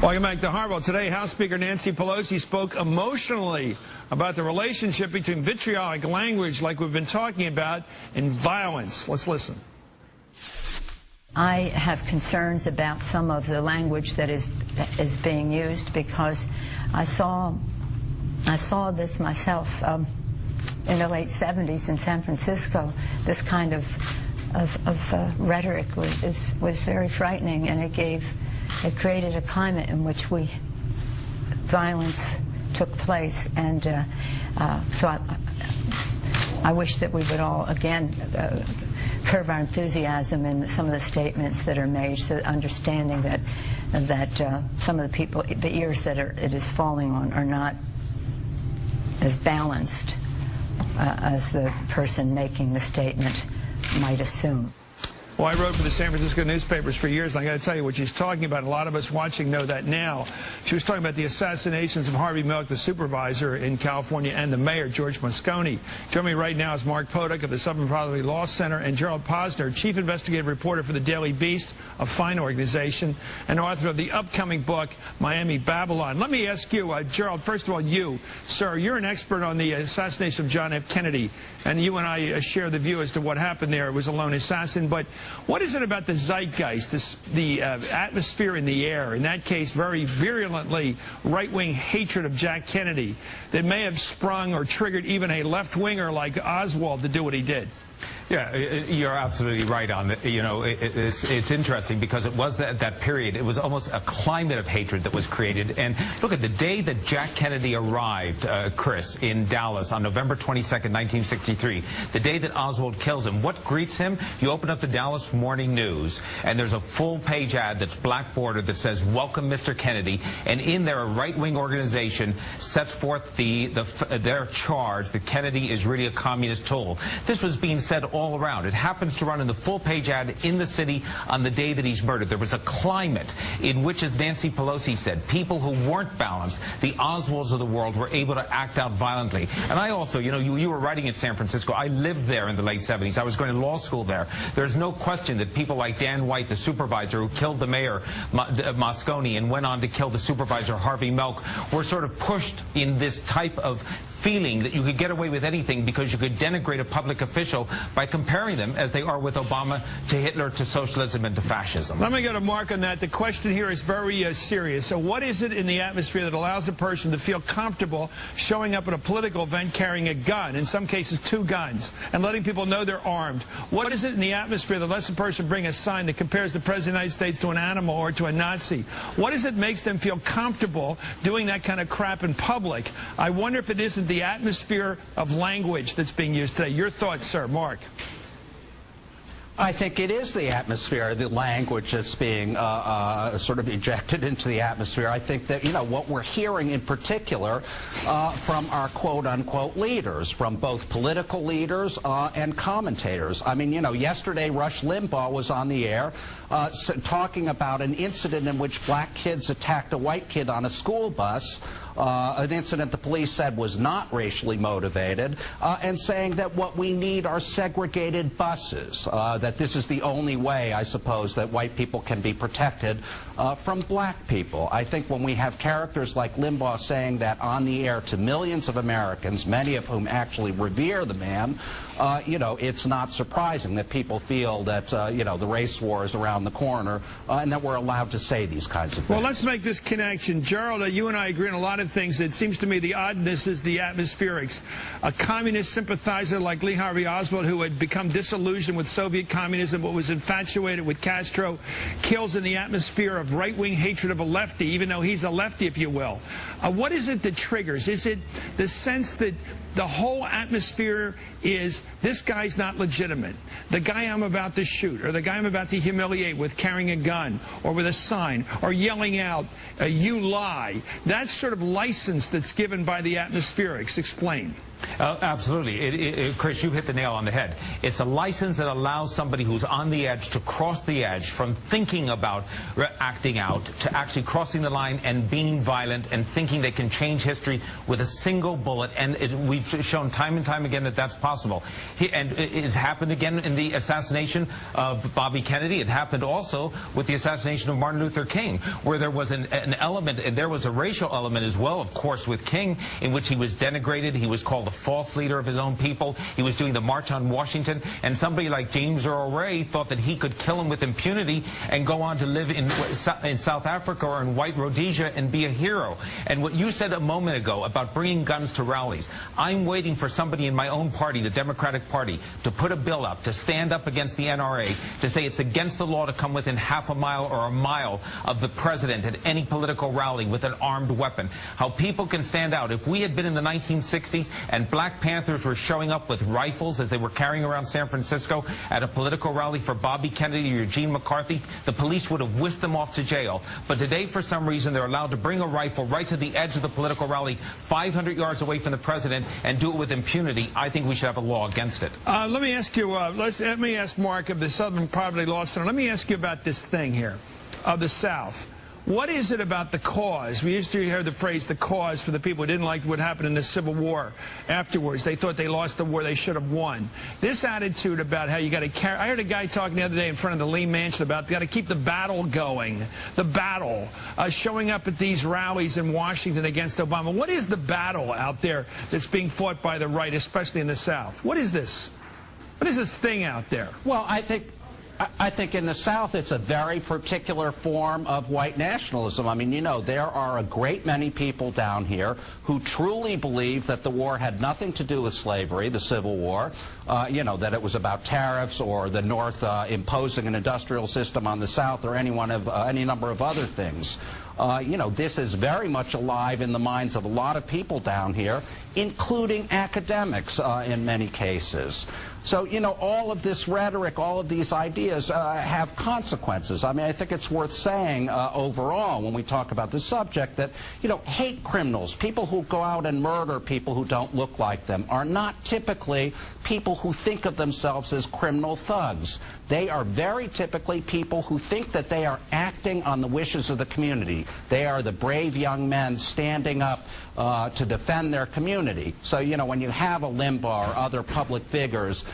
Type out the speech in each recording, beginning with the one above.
Welcome back to Harville. Today, House Speaker Nancy Pelosi spoke emotionally about the relationship between vitriolic language, like we've been talking about, and violence. Let's listen. I have concerns about some of the language that is being used because I saw this myself in the late 70s in San Francisco. This kind of rhetoric was very frightening, and it created a climate in which violence took place, and so I wish that we would all again curb our enthusiasm in some of the statements that are made, so understanding that some of the people, the ears that it is falling on, are not as balanced as the person making the statement might assume. Well, I wrote for the San Francisco newspapers for years, and I got to tell you what she's talking about. A lot of us watching know that now. She was talking about the assassinations of Harvey Milk, the supervisor in California, and the mayor, George Moscone. Joining me right now is Mark Podak of the Southern Poverty Law Center, and Gerald Posner, chief investigative reporter for the Daily Beast, a fine organization, and author of the upcoming book, Miami Babylon. Let me ask you, Gerald, first of all, you, sir, you're an expert on the assassination of John F. Kennedy, and you and I share the view as to what happened there. It was a lone assassin, but what is it about the zeitgeist, the atmosphere in the air, in that case very virulently right-wing hatred of Jack Kennedy, that may have sprung or triggered even a left-winger like Oswald to do what he did? Yeah, you're absolutely right on it. You know, it's interesting because it was that period. It was almost a climate of hatred that was created. And look at the day that Jack Kennedy arrived, Chris, in Dallas on November 22nd, 1963, the day that Oswald kills him. What greets him? You open up the Dallas Morning News, and there's a full-page ad that's black bordered that says, "Welcome, Mr. Kennedy." And in there, a right-wing organization sets forth their charge that Kennedy is really a communist tool. This was being said all around. It happens to run in the full-page ad in the city on the day that he's murdered. There was a climate in which, as Nancy Pelosi said, people who weren't balanced, the Oswalds of the world, were able to act out violently. And I also, you know, you were writing in San Francisco. I lived there in the late 70s. I was going to law school there. There's no question that people like Dan White, the supervisor who killed the mayor, Moscone, and went on to kill the supervisor, Harvey Milk, were sort of pushed in this type of feeling that you could get away with anything because you could denigrate a public official by comparing them, as they are with Obama, to Hitler, to socialism, and to fascism. Let me go to Mark on that. The question here is very serious. So what is it in the atmosphere that allows a person to feel comfortable showing up at a political event carrying a gun, in some cases 2 guns, and letting people know they're armed? What is it in the atmosphere that lets a person bring a sign that compares the President of the United States to an animal or to a Nazi? What is it makes them feel comfortable doing that kind of crap in public? I wonder if it isn't the atmosphere of language that's being used today. Your thoughts, sir. Mark. I think it is the atmosphere, the language that's being sort of ejected into the atmosphere. I think that, you know, what we're hearing in particular from our quote-unquote leaders, from both political leaders and commentators. I mean, you know, yesterday Rush Limbaugh was on the air talking about an incident in which black kids attacked a white kid on a school bus, an incident the police said was not racially motivated, and saying that what we need are segregated buses, that this is the only way, I suppose, that white people can be protected from black people. I think when we have characters like Limbaugh saying that on the air to millions of Americans, many of whom actually revere the man, you know, it's not surprising that people feel that, you know, the race war is around the corner, and that we're allowed to say these kinds of things. Well, let's make this connection. Gerald, you and I agree on a lot of things. It seems to me the oddness is the atmospherics. A communist sympathizer like Lee Harvey Oswald, who had become disillusioned with Soviet communism but was infatuated with Castro, kills in the atmosphere of right-wing hatred of a lefty, even though he's a lefty, if you will. What is it that triggers? Is it the sense that the whole atmosphere is, this guy's not legitimate, the guy I'm about to shoot, or the guy I'm about to humiliate with carrying a gun or with a sign or yelling out, you lie? That's sort of license that's given by the atmospherics. Explain. Absolutely. Chris, you hit the nail on the head. It's a license that allows somebody who's on the edge to cross the edge from thinking about acting out to actually crossing the line and being violent and thinking they can change history with a single bullet. And we've shown time and time again that that's possible. And it's happened again in the assassination of Bobby Kennedy. It happened also with the assassination of Martin Luther King, where there was an element, and there was a racial element as well, of course, with King, in which he was denigrated. He was called a false leader of his own people. He was doing the March on Washington, and somebody like James Earl Ray thought that he could kill him with impunity and go on to live in South Africa or in White Rhodesia and be a hero. And what you said a moment ago about bringing guns to rallies, I'm waiting for somebody in my own party, the Democratic Party, to put a bill up, to stand up against the NRA, to say it's against the law to come within half a mile or a mile of the president at any political rally with an armed weapon. How people can stand out. If we had been in the 1960s and Black Panthers were showing up with rifles as they were carrying around San Francisco at a political rally for Bobby Kennedy or Eugene McCarthy, the police would have whisked them off to jail. But today, for some reason, they're allowed to bring a rifle right to the edge of the political rally, 500 yards away from the president, and do it with impunity. I think we should have a law against it. Let me ask you, let me ask Mark of the Southern Poverty Law Center. Let me ask you about this thing here of the South. What is it about the cause? We used to hear the phrase, the cause, for the people who didn't like what happened in the Civil War afterwards. They thought they lost the war, they should have won. This attitude about how you got to carry... I heard a guy talking the other day in front of the Lee Mansion about got to keep the battle going. The battle. Showing up at these rallies in Washington against Obama. What is the battle out there that's being fought by the right, especially in the South? What is this? What is this thing out there? Well, I think in the South it's a very particular form of white nationalism. I mean, you know, there are a great many people down here who truly believe that the war had nothing to do with slavery, the Civil War, you know, that it was about tariffs or the North imposing an industrial system on the South or any number of other things. You know, this is very much alive in the minds of a lot of people down here, including academics in many cases. So, you know, all of this rhetoric, all of these ideas have consequences. I mean, I think it's worth saying overall when we talk about this subject that, you know, hate criminals, people who go out and murder people who don't look like them, are not typically people who think of themselves as criminal thugs. They are very typically people who think that they are acting on the wishes of the community. They are the brave young men standing up to defend their community. So, you know, when you have a Limbaugh or other public figures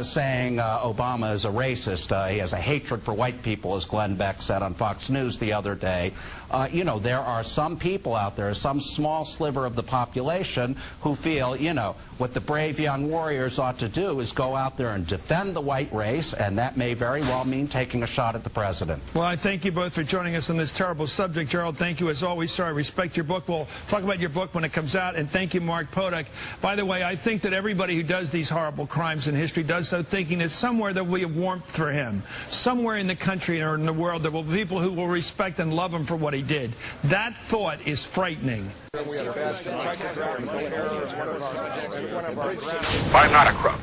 saying Obama is a racist, he has a hatred for white people, as Glenn Beck said on Fox News the other day, you know, there are some people out there, some small sliver of the population who feel, you know, what the brave young warriors ought to do is go out there and defend the white race, and that may very well mean taking a shot at the president. Well, I thank you both for joining us on this terrible subject. Gerald, thank you as always, sir. I respect your book. We'll talk about your book when it comes out, and thank you, Mark Podak. By the way, I think that everybody who does these horrible crimes in history does so thinking that somewhere there will be a warmth for him. Somewhere in the country or in the world there will be people who will respect and love him for what he did. That thought is frightening. I'm not a crook.